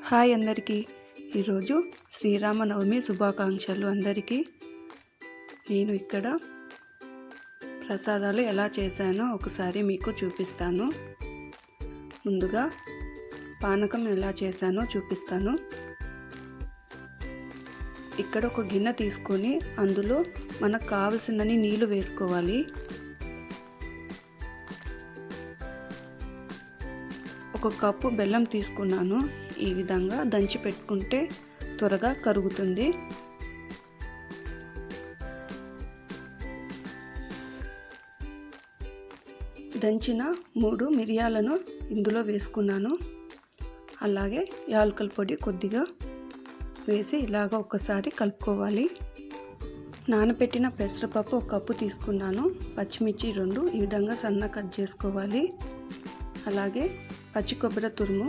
Hi అందరికీ. ఈరోజు శ్రీరామనవమి శుభాకాంక్షలు అందరికీ. నేను ఇక్కడ ప్రసాదాలు ఎలా చేశానో ఒకసారి మీకు చూపిస్తాను. ముందుగా పానకం ఎలా చేశానో చూపిస్తాను. ఇక్కడ ఒక గిన్నె తీసుకొని అందులో మనకు కావలసినన్ని నీళ్లు వేసుకోవాలి. ఒక కప్పు బెల్లం తీసుకున్నాను. ఈ విధంగా దంచి పెట్టుకుంటే త్వరగా కరుగుతుంది. దంచిన 3 మిరియాలను ఇందులో వేసుకున్నాను. అలాగే యాలకుల పొడి కొద్దిగా వేసి ఇలాగ ఒక్కసారి కలుపుకోవాలి. నానబెట్టిన పెసరపప్పు 1 కప్పు తీసుకున్నాను. పచ్చిమిర్చి 2 ఈ విధంగా సన్న కట్ చేసుకోవాలి. అలాగే పచ్చి కొబ్బరి తురుము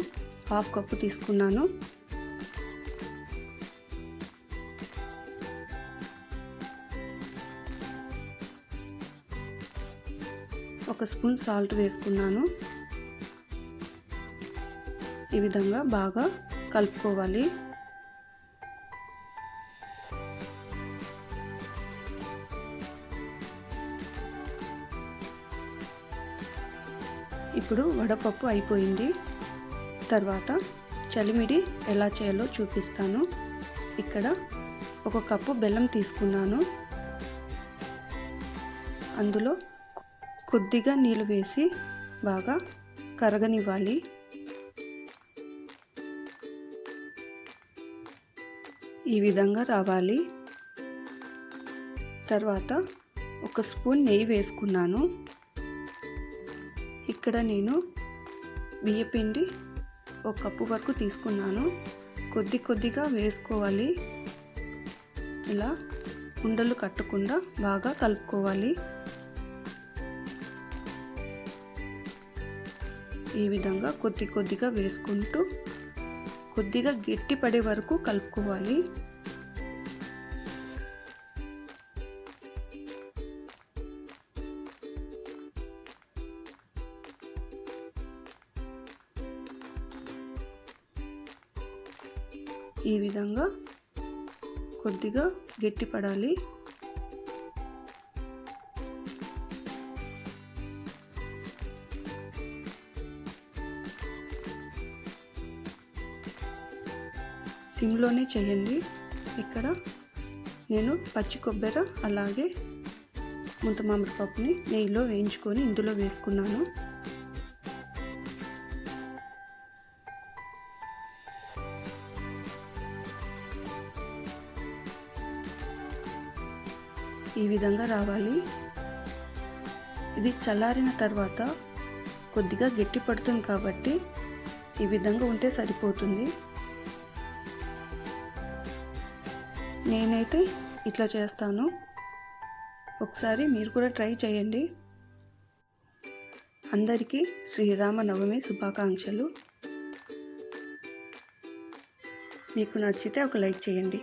1/2 కప్పు తీసుకున్నాను. ఒక స్పూన్ సాల్ట్ వేసుకున్నాను. ఈ విధంగా బాగా కలుపుకోవాలి. ఇప్పుడు వడపప్పు అయిపోయింది. తర్వాత చలిమిడి ఎలా చేయాలో చూపిస్తాను. ఇక్కడ 1 కప్పు బెల్లం తీసుకున్నాను. అందులో కొద్దిగా నీళ్ళు వేసి బాగా కరగనివ్వాలి. ఈ విధంగా రావాలి. తర్వాత 1 స్పూన్ నెయ్యి వేసుకున్నాను. ఇక్కడ నేను బియ్యపిండి 1 కప్పు వరకు తీసుకున్నాను. కొద్దిగా వేసుకోవాలి. ఇలా ఉండలు కట్టకుండా బాగా కలుపుకోవాలి. ఈ విధంగా కొద్దిగా వేసుకుంటూ కొద్దిగా గట్టి పడే వరకు కలుపుకోవాలి. ఈ విధంగా కొద్దిగా గట్టి పడాలి. సిమ్లోనే చేయండి. ఇక్కడ నేను పచ్చి కొబ్బరి అలాగే ముంత మామిడి పప్పుని నెయ్యిలో వేయించుకొని ఇందులో వేసుకున్నాను. ఈ విధంగా రావాలి. ఇది చల్లారిన తర్వాత కొద్దిగా గట్టి పడుతుంది కాబట్టి ఈ విధంగా ఉంటే సరిపోతుంది. నేనైతే ఇట్లా చేస్తాను. ఒకసారి మీరు కూడా ట్రై చేయండి. అందరికీ శ్రీరామనవమి శుభాకాంక్షలు. మీకు నచ్చితే ఒక లైక్ చేయండి.